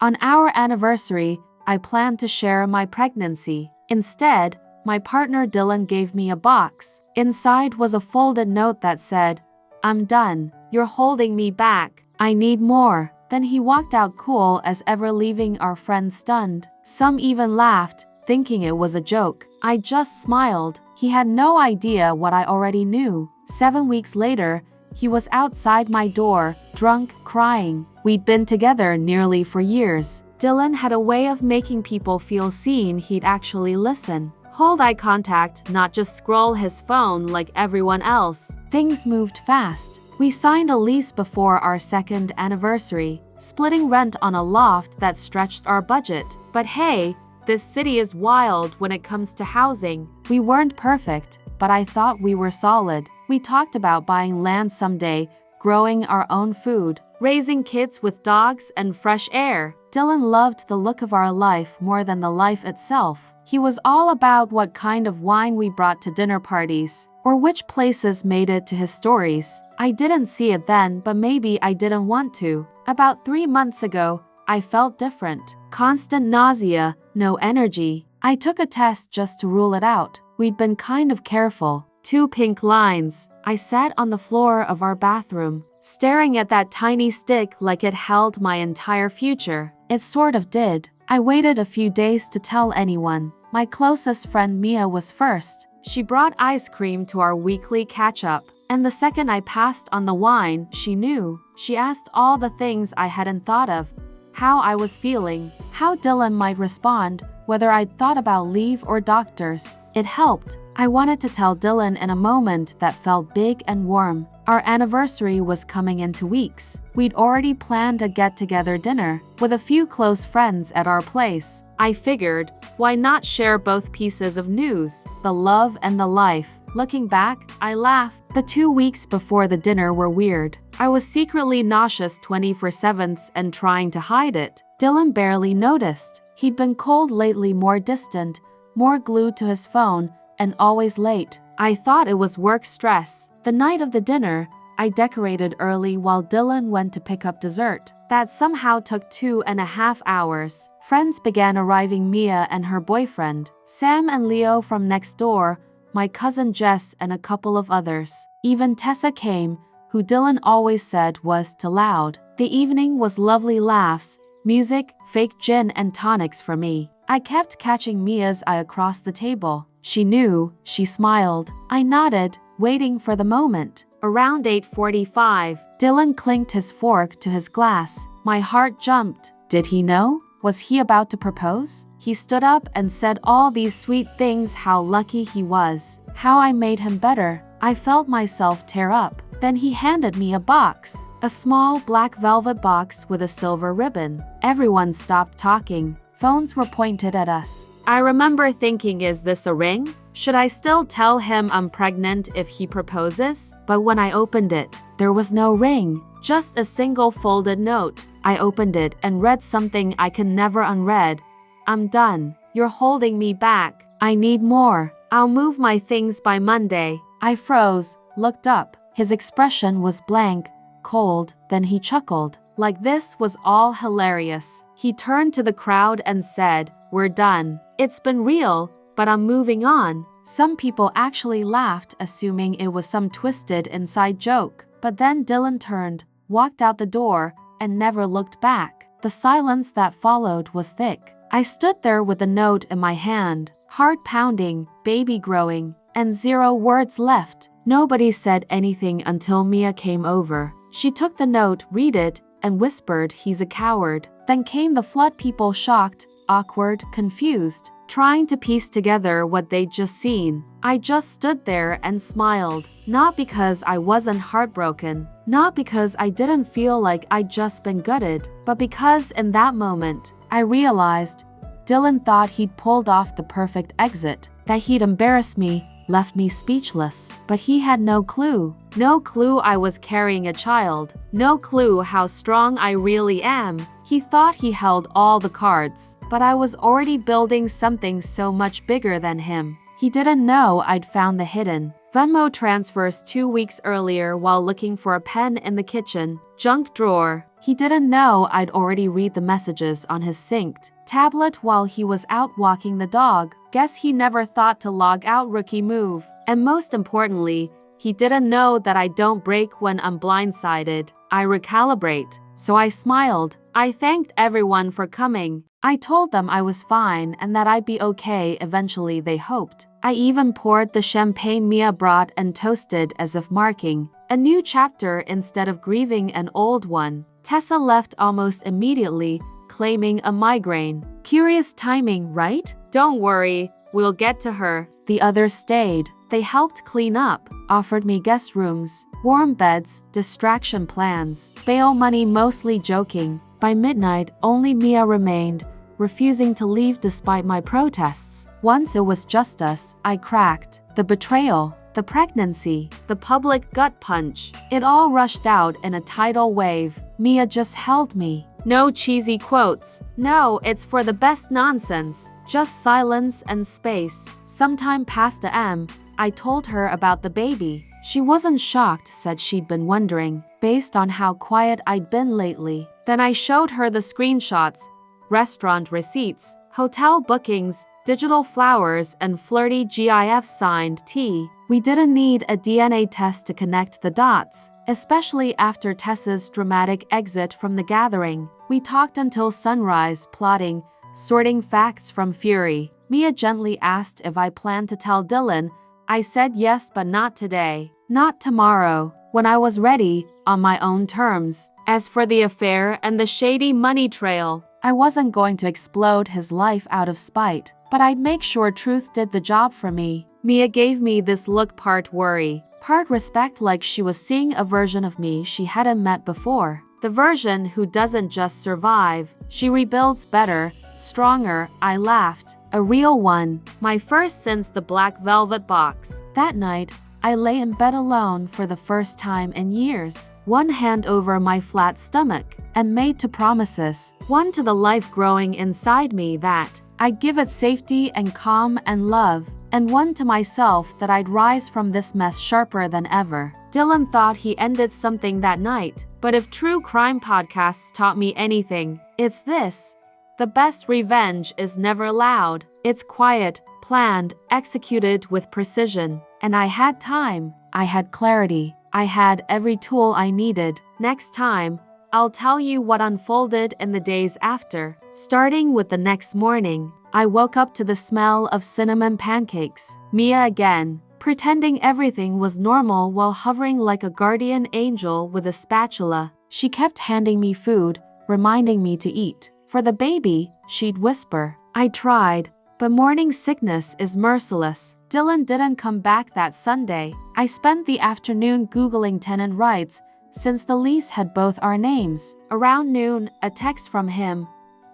On our anniversary, I planned to share my pregnancy. Instead, my partner Dylan gave me a box. Inside was a folded note that said, "I'm done. You're holding me back. I need more." Then he walked out cool as ever, leaving our friends stunned. Some even laughed, thinking it was a joke. I just smiled. He had no idea what I already knew. 7 weeks later, he was outside my door, drunk, crying. We'd been together nearly for years. Dylan had a way of making people feel seen. He'd actually listen, hold eye contact, not just scroll his phone like everyone else. Things moved fast. We signed a lease before our second anniversary, splitting rent on a loft that stretched our budget. But hey, this city is wild when it comes to housing. We weren't perfect, but I thought we were solid. We talked about buying land someday, growing our own food, raising kids with dogs and fresh air. Dylan loved the look of our life more than the life itself. He was all about what kind of wine we brought to dinner parties, or which places made it to his stories. I didn't see it then, but maybe I didn't want to. About 3 months ago, I felt different. Constant nausea, no energy. I took a test just to rule it out. We'd been kind of careful. 2 pink lines. I sat on the floor of our bathroom, staring at that tiny stick like it held my entire future. It sort of did. I waited a few days to tell anyone. My closest friend Mia was first. She brought ice cream to our weekly catch-up. And the second I passed on the wine, she knew. She asked all the things I hadn't thought of. How I was feeling, how Dylan might respond, whether I'd thought about leave or doctors. It helped. I wanted to tell Dylan in a moment that felt big and warm. Our anniversary was coming in 2 weeks. We'd already planned a get-together dinner with a few close friends at our place. I figured, why not share both pieces of news, the love and the life? Looking back, I laugh. The 2 weeks before the dinner were weird. I was secretly nauseous 24/7 and trying to hide it. Dylan barely noticed. He'd been cold lately, more distant, more glued to his phone, and always late. I thought it was work stress. The night of the dinner, I decorated early while Dylan went to pick up dessert. That somehow took 2.5 hours. Friends began arriving, Mia and her boyfriend, Sam and Leo from next door, my cousin Jess and a couple of others. Even Tessa came, who Dylan always said was too loud. The evening was lovely, laughs, music, fake gin and tonics for me. I kept catching Mia's eye across the table. She knew, she smiled. I nodded, waiting for the moment. Around 8:45, Dylan clinked his fork to his glass. My heart jumped. Did he know? Was he about to propose? He stood up and said all these sweet things, how lucky he was, how I made him better. I felt myself tear up. Then he handed me a box, a small black velvet box with a silver ribbon. Everyone stopped talking. Phones were pointed at us. I remember thinking, is this a ring? Should I still tell him I'm pregnant if he proposes? But when I opened it, there was no ring, just a single folded note. I opened it and read something I can never unread. I'm done. You're holding me back. I need more. I'll move my things by Monday. I froze, looked up. His expression was blank, cold, then he chuckled. Like this was all hilarious. He turned to the crowd and said, "We're done. It's been real, but I'm moving on." Some people actually laughed, assuming it was some twisted inside joke. But then Dylan turned, walked out the door, and never looked back. The silence that followed was thick. I stood there with the note in my hand, heart pounding, baby growing, and 0 words left. Nobody said anything until Mia came over. She took the note, read it, and whispered, "He's a coward." Then came the flood, people shocked, awkward, confused, trying to piece together what they'd just seen. I just stood there and smiled, not because I wasn't heartbroken, not because I didn't feel like I'd just been gutted, but because in that moment, I realized Dylan thought he'd pulled off the perfect exit, that he'd embarrassed me, left me speechless. But he had no clue. No clue I was carrying a child. No clue how strong I really am. He thought he held all the cards, but I was already building something so much bigger than him. He didn't know I'd found the hidden, Venmo transfers 2 weeks earlier while looking for a pen in the kitchen. Junk drawer. He didn't know I'd already read the messages on his synced tablet while he was out walking the dog. Guess he never thought to log out. Rookie move. And most importantly, he didn't know that I don't break when I'm blindsided. I recalibrate. So I smiled. I thanked everyone for coming. I told them I was fine and that I'd be okay eventually, they hoped. I even poured the champagne Mia brought and toasted as if marking a new chapter instead of grieving an old one. Tessa left almost immediately, claiming a migraine. Curious timing, right? Don't worry, we'll get to her. The others stayed. They helped clean up, offered me guest rooms, warm beds, distraction plans, bail money, mostly joking. By midnight, only Mia remained, refusing to leave despite my protests. Once it was just us, I cracked. The betrayal, the pregnancy, the public gut punch. It all rushed out in a tidal wave. Mia just held me. No cheesy quotes. No, it's for the best nonsense. Just silence and space. Sometime past the M, I told her about the baby. She wasn't shocked, said she'd been wondering, based on how quiet I'd been lately. Then I showed her the screenshots, restaurant receipts, hotel bookings, digital flowers, and flirty GIF signed T. We didn't need a DNA test to connect the dots, especially after Tessa's dramatic exit from the gathering. We talked until sunrise, plotting, sorting facts from fury. Mia gently asked if I planned to tell Dylan. I said yes, but not today. Not tomorrow. When I was ready, on my own terms. As for the affair and the shady money trail, I wasn't going to explode his life out of spite, but I'd make sure truth did the job for me. Mia gave me this look, part worry, part respect, like she was seeing a version of me she hadn't met before. The version who doesn't just survive, she rebuilds better, stronger. I laughed. A real one. My first since the black velvet box. That night, I lay in bed alone for the first time in years, one hand over my flat stomach, and made two promises. One to the life growing inside me that I'd give it safety and calm and love, and one to myself that I'd rise from this mess sharper than ever. Dylan thought he ended something that night, but if true crime podcasts taught me anything, it's this. The best revenge is never loud. It's quiet, planned, executed with precision. And I had time. I had clarity. I had every tool I needed. Next time, I'll tell you what unfolded in the days after. Starting with the next morning, I woke up to the smell of cinnamon pancakes. Mia again, pretending everything was normal while hovering like a guardian angel with a spatula. She kept handing me food, reminding me to eat. For the baby, she'd whisper. I tried, but morning sickness is merciless. Dylan didn't come back that Sunday. I spent the afternoon Googling tenant rights, since the lease had both our names. Around noon, a text from him.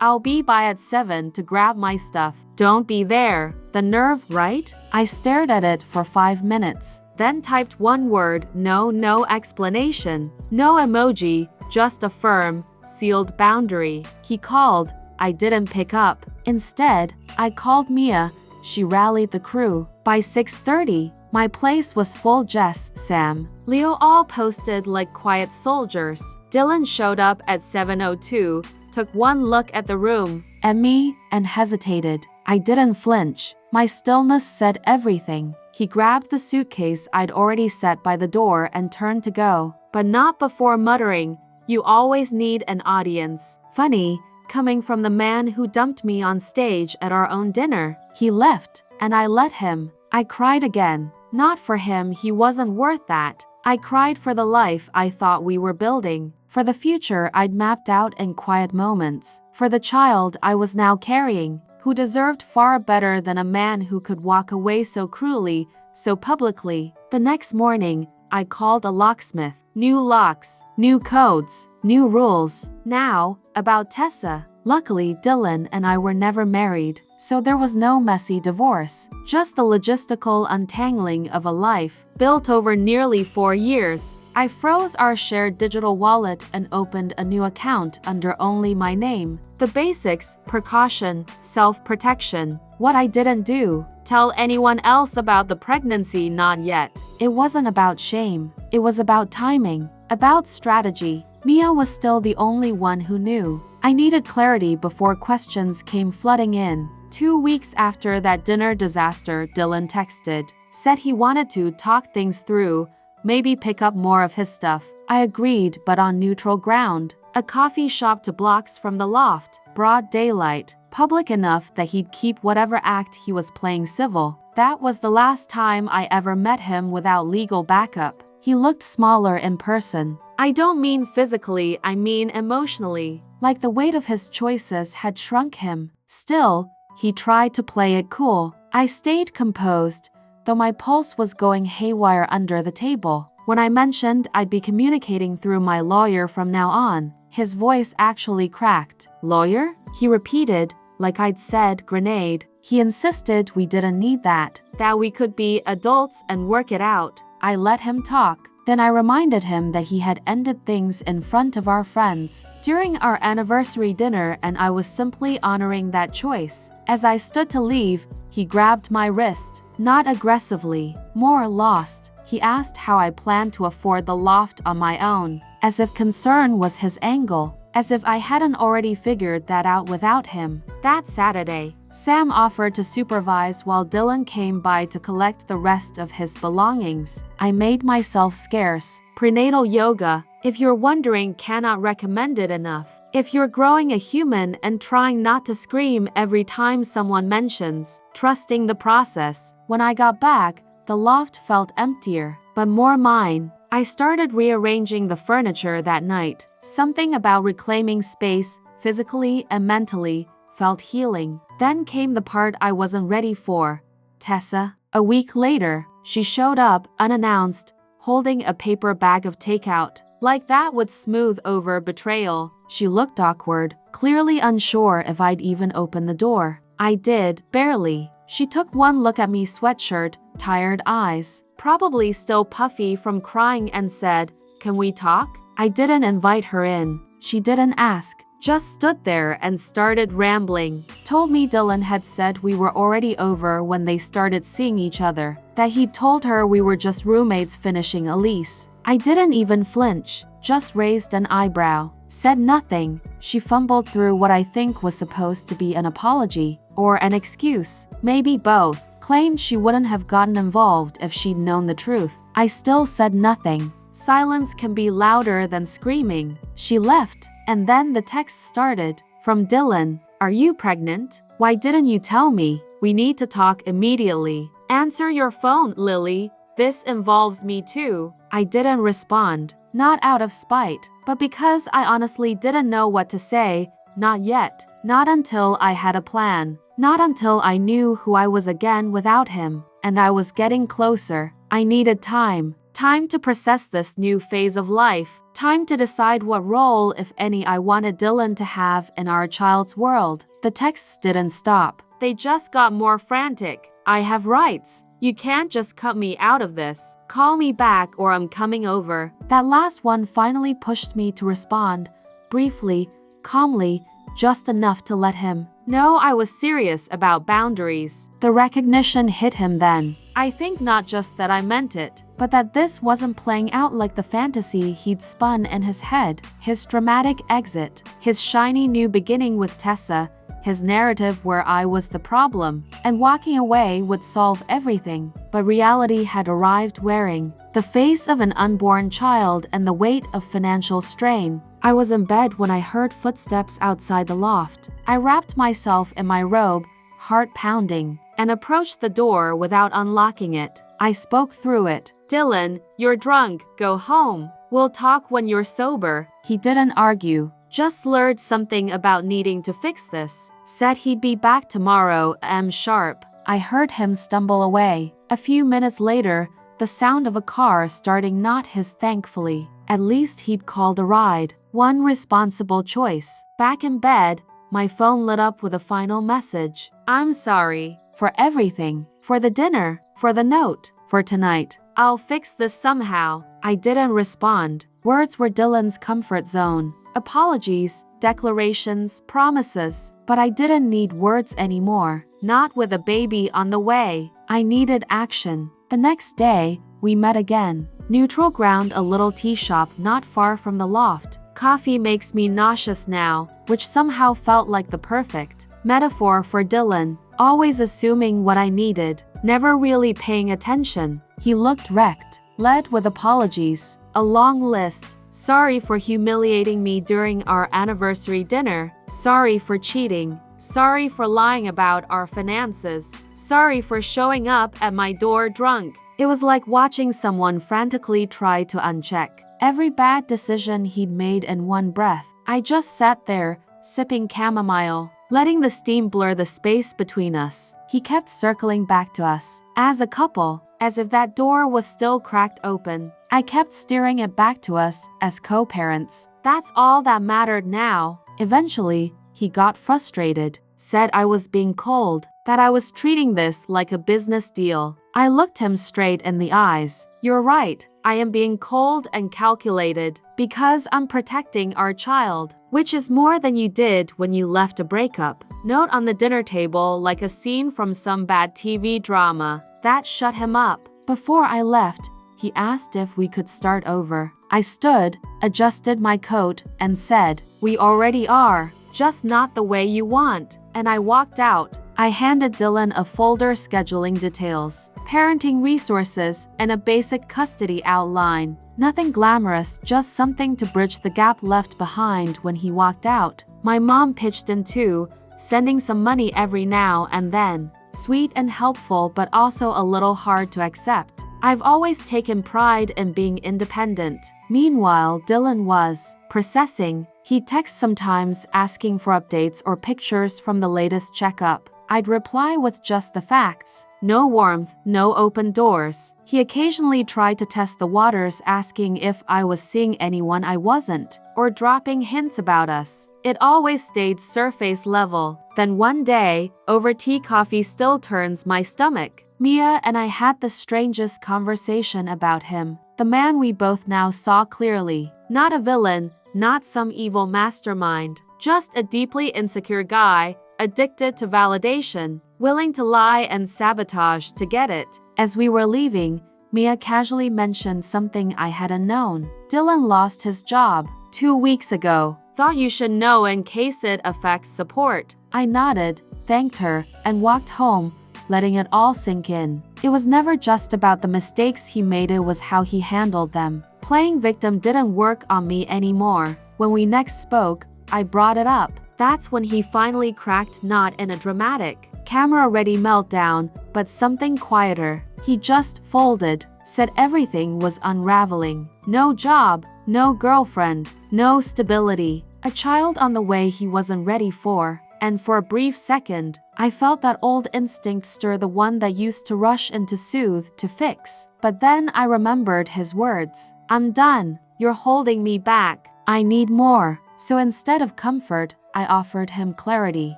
I'll be by at 7 to grab my stuff. Don't be there. The nerve, right? I stared at it for 5 minutes, then typed one word, no explanation. No emoji, just a firm, sealed boundary. He called. I didn't pick up. Instead, I called Mia. She rallied the crew. By 6:30, my place was full. Jess, Sam, Leo all posted like quiet soldiers. Dylan showed up at 7:02, took one look at the room, at me, and hesitated. I didn't flinch. My stillness said everything. He grabbed the suitcase I'd already set by the door and turned to go, but not before muttering, "You always need an audience." Funny, coming from the man who dumped me on stage at our own dinner. He left, and I let him. I cried again. Not for him, he wasn't worth that. I cried for the life I thought we were building, for the future I'd mapped out in quiet moments, for the child I was now carrying, who deserved far better than a man who could walk away so cruelly, so publicly. The next morning, I called a locksmith. New locks, new codes, new rules. Now, about Tessa. Luckily, Dylan and I were never married, so there was no messy divorce, just the logistical untangling of a life built over nearly 4 years. I froze our shared digital wallet and opened a new account under only my name. The basics, precaution, self-protection. What I didn't do, tell anyone else about the pregnancy, not yet. It wasn't about shame. It was about timing, about strategy. Mia was still the only one who knew. I needed clarity before questions came flooding in. 2 weeks after that dinner disaster, Dylan texted, said he wanted to talk things through, maybe pick up more of his stuff. I agreed, but on neutral ground. A coffee shop 2 blocks from the loft, broad daylight, public enough that he'd keep whatever act he was playing civil. That was the last time I ever met him without legal backup. He looked smaller in person. I don't mean physically, I mean emotionally. Like the weight of his choices had shrunk him. Still, he tried to play it cool. I stayed composed, though my pulse was going haywire under the table. When I mentioned I'd be communicating through my lawyer from now on, his voice actually cracked. Lawyer? He repeated, like I'd said grenade. He insisted we didn't need that we could be adults and work it out. I let him talk. Then I reminded him that he had ended things in front of our friends during our anniversary dinner, and I was simply honoring that choice. As I stood to leave, he grabbed my wrist, not aggressively, more lost. He asked how I planned to afford the loft on my own, as if concern was his angle, as if I hadn't already figured that out without him. That Saturday, Sam offered to supervise while Dylan came by to collect the rest of his belongings. I made myself scarce. Prenatal yoga, if you're wondering, cannot recommend it enough. If you're growing a human and trying not to scream every time someone mentions trusting the process. When I got back, the loft felt emptier, but more mine. I started rearranging the furniture that night. Something about reclaiming space, physically and mentally, felt healing. Then came the part I wasn't ready for. Tessa. A week later, she showed up, unannounced, holding a paper bag of takeout. Like that would smooth over betrayal. She looked awkward, clearly unsure if I'd even open the door. I did, barely. She took one look at me, sweatshirt, tired eyes, probably still puffy from crying, and said, "Can we talk?" I didn't invite her in. She didn't ask. Just stood there and started rambling. Told me Dylan had said we were already over when they started seeing each other. That he'd told her we were just roommates finishing a lease. I didn't even flinch, just raised an eyebrow. Said nothing. She fumbled through what I think was supposed to be an apology. Or an excuse. Maybe both. Claimed she wouldn't have gotten involved if she'd known the truth. I still said nothing. Silence can be louder than screaming. She left, and then the text started. From Dylan. Are you pregnant? Why didn't you tell me? We need to talk immediately. Answer your phone, Lily. This involves me too. I didn't respond. Not out of spite, but because I honestly didn't know what to say. Not yet. Not until I had a plan. Not until I knew who I was again without him. And I was getting closer. I needed time. Time to process this new phase of life. Time to decide what role, if any, I wanted Dylan to have in our child's world. The texts didn't stop. They just got more frantic. I have rights. You can't just cut me out of this. Call me back or I'm coming over. That last one finally pushed me to respond. Briefly, calmly, just enough to let him know I was serious about boundaries. The recognition hit him then. I think not just that I meant it, but that this wasn't playing out like the fantasy he'd spun in his head. His dramatic exit, his shiny new beginning with Tessa, his narrative where I was the problem, and walking away would solve everything. But reality had arrived, wearing the face of an unborn child and the weight of financial strain. I was in bed when I heard footsteps outside the loft. I wrapped myself in my robe, heart pounding, and approached the door without unlocking it. I spoke through it. Dylan, you're drunk. Go home. We'll talk when you're sober. He didn't argue, just slurred something about needing to fix this. Said he'd be back tomorrow, sharp. I heard him stumble away. A few minutes later, the sound of a car starting, not his, thankfully. At least he'd called a ride. One responsible choice. Back in bed, my phone lit up with a final message. I'm sorry. For everything. For the dinner. For the note. For tonight. I'll fix this somehow. I didn't respond. Words were Dylan's comfort zone. Apologies, declarations, promises. But I didn't need words anymore. Not with a baby on the way. I needed action. The next day, we met again. Neutral ground, a little tea shop not far from the loft. Coffee makes me nauseous now, which somehow felt like the perfect metaphor for Dylan. Always assuming what I needed, never really paying attention. He looked wrecked, led with apologies. A long list. Sorry for humiliating me during our anniversary dinner. Sorry for cheating. Sorry for lying about our finances. Sorry for showing up at my door drunk. It was like watching someone frantically try to uncheck every bad decision he'd made in one breath. I just sat there, sipping chamomile, letting the steam blur the space between us. He kept circling back to us, as a couple, as if that door was still cracked open. I kept steering it back to us as co-parents. That's all that mattered now. Eventually, he got frustrated, said I was being cold, that I was treating this like a business deal. I looked him straight in the eyes. You're right, I am being cold and calculated because I'm protecting our child, which is more than you did when you left a breakup. Note on the dinner table like a scene from some bad TV drama. That shut him up. Before I left, he asked if we could start over. I stood, adjusted my coat, and said, "We already are, just not the way you want." And I walked out. I handed Dylan a folder scheduling details, parenting resources, and a basic custody outline. Nothing glamorous, just something to bridge the gap left behind when he walked out. My mom pitched in too, sending some money every now and then. Sweet and helpful, but also a little hard to accept. I've always taken pride in being independent. Meanwhile, Dylan was processing. He'd text sometimes asking for updates or pictures from the latest checkup. I'd reply with just the facts. No warmth, no open doors. He occasionally tried to test the waters, asking if I was seeing anyone I wasn't, or dropping hints about us. It always stayed surface level. Then one day, over tea, coffee still turns my stomach. Mia and I had the strangest conversation about him. The man we both now saw clearly. Not a villain, not some evil mastermind. Just a deeply insecure guy, addicted to validation, willing to lie and sabotage to get it. As we were leaving, Mia casually mentioned something I hadn't known. Dylan lost his job 2 weeks ago. Thought you should know in case it affects support. I nodded, thanked her, and walked home, letting it all sink in. It was never just about the mistakes he made, it was how he handled them. Playing victim didn't work on me anymore. When we next spoke, I brought it up. That's when he finally cracked, not in a dramatic, camera-ready meltdown, but something quieter. He just folded, said everything was unraveling. No job, no girlfriend, no stability. A child on the way he wasn't ready for. And for a brief second, I felt that old instinct stir, the one that used to rush in to soothe, to fix. But then I remembered his words. I'm done. You're holding me back. I need more. So instead of comfort, I offered him clarity.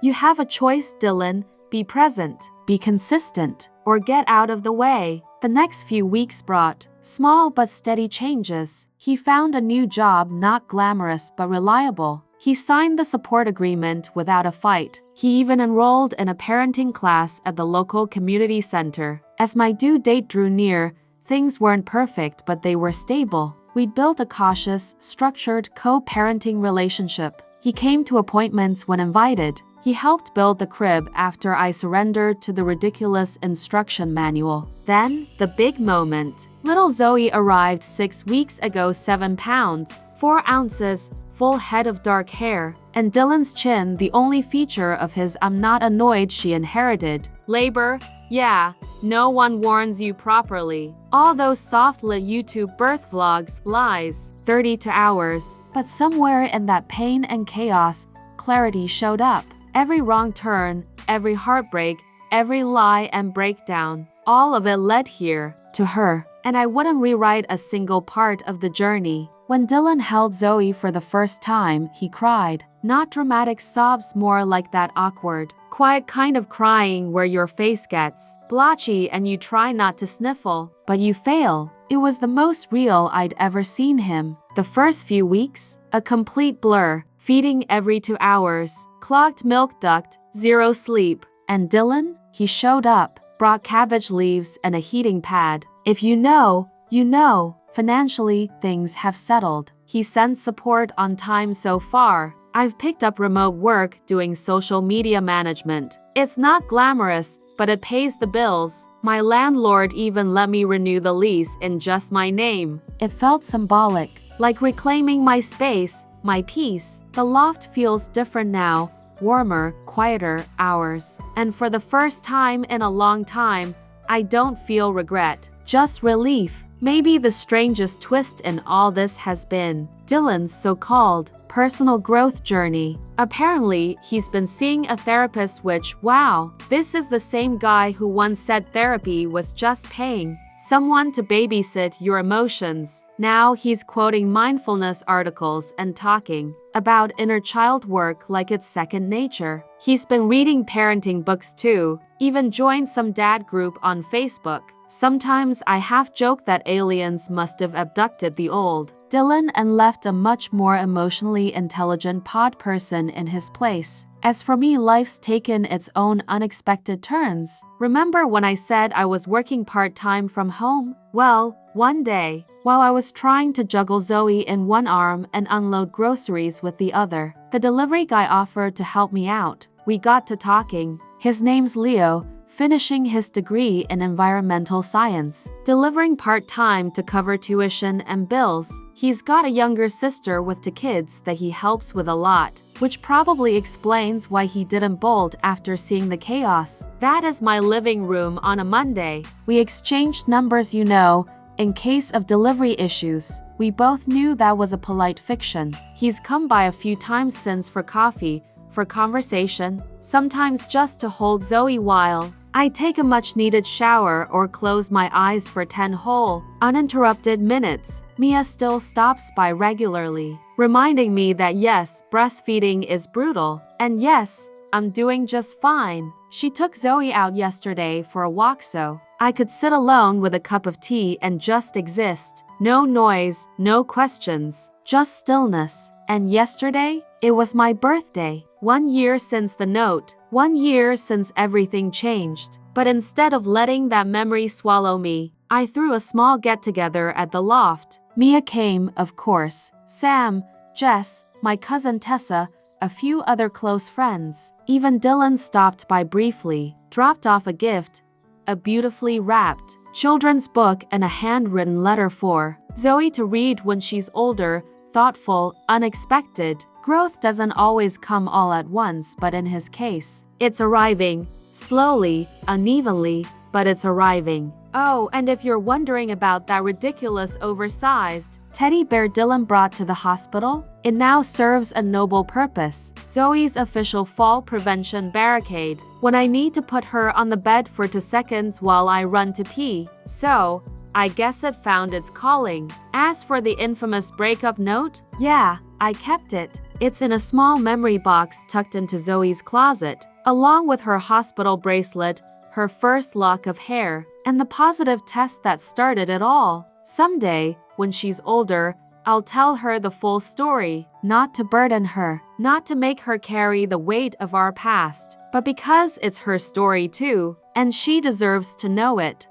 You have a choice, Dylan. Be present, be consistent, or get out of the way. The next few weeks brought small but steady changes. He found a new job, not glamorous but reliable. He signed the support agreement without a fight. He even enrolled in a parenting class at the local community center. As my due date drew near, things weren't perfect, but they were stable. We'd built a cautious, structured co-parenting relationship. He came to appointments when invited. He helped build the crib after I surrendered to the ridiculous instruction manual. Then, the big moment. Little Zoe arrived 6 weeks ago, 7 pounds, 4 ounces, full head of dark hair, and Dylan's chin, the only feature of his I'm not annoyed she inherited. Labor? Yeah, no one warns you properly. All those soft-lit YouTube birth vlogs, lies. 32 hours. But somewhere in that pain and chaos, clarity showed up. Every wrong turn, every heartbreak, every lie and breakdown, all of it led here, to her. And I wouldn't rewrite a single part of the journey. When Dylan held Zoe for the first time, he cried. Not dramatic sobs, more like that awkward, quiet kind of crying where your face gets blotchy and you try not to sniffle, but you fail. It was the most real I'd ever seen him. The first few weeks, a complete blur. feeding every 2 hours, clogged milk duct, zero sleep. And Dylan? He showed up, brought cabbage leaves and a heating pad. If you know, you know. Financially, things have settled. He sent support on time so far. I've picked up remote work doing social media management. It's not glamorous, but it pays the bills. My landlord even let me renew the lease in just my name. It felt symbolic, like reclaiming my space, my peace. The loft feels different now, warmer, quieter hours. And for the first time in a long time, I don't feel regret, just relief. Maybe the strangest twist in all this has been Dylan's so-called personal growth journey. Apparently, he's been seeing a therapist, which, wow, this is the same guy who once said therapy was just paying someone to babysit your emotions. Now he's quoting mindfulness articles and talking about inner child work like it's second nature. He's been reading parenting books too, even joined some dad group on Facebook. Sometimes I half joke that aliens must have abducted the old Dylan and left a much more emotionally intelligent pod person in his place. As for me, life's taken its own unexpected turns. Remember when I said I was working part-time from home? Well, one day, while I was trying to juggle Zoe in one arm and unload groceries with the other, the delivery guy offered to help me out. We got to talking. His name's Leo, finishing his degree in environmental science, delivering part-time to cover tuition and bills. He's got a younger sister with 2 kids that he helps with a lot, which probably explains why he didn't bolt after seeing the chaos. That is my living room on a Monday. We exchanged numbers, you know, in case of delivery issues. We both knew that was a polite fiction. He's come by a few times since for coffee, for conversation, sometimes just to hold Zoe while I take a much-needed shower or close my eyes for 10 whole, uninterrupted minutes. Mia still stops by regularly, reminding me that yes, breastfeeding is brutal, and yes, I'm doing just fine. She took Zoe out yesterday for a walk so I could sit alone with a cup of tea and just exist. No noise, no questions, just stillness. And yesterday, it was my birthday. 1 year since the note. 1 year since everything changed. But instead of letting that memory swallow me, I threw a small get-together at the loft. Mia came, of course. Sam, Jess, my cousin Tessa, a few other close friends. Even Dylan stopped by briefly, dropped off a gift, a beautifully wrapped children's book and a handwritten letter for Zoe to read when she's older, thoughtful, unexpected. Growth doesn't always come all at once, but in his case, it's arriving, slowly, unevenly, but it's arriving. Oh, and if you're wondering about that ridiculous oversized teddy bear Dylan brought to the hospital, it now serves a noble purpose. Zoe's official fall prevention barricade. When I need to put her on the bed for 2 seconds while I run to pee. So, I guess it found its calling. As for the infamous breakup note, yeah, I kept it. It's in a small memory box tucked into Zoe's closet, along with her hospital bracelet, her first lock of hair, and the positive test that started it all. Someday, when she's older, I'll tell her the full story, not to burden her, not to make her carry the weight of our past, but because it's her story too, and she deserves to know it.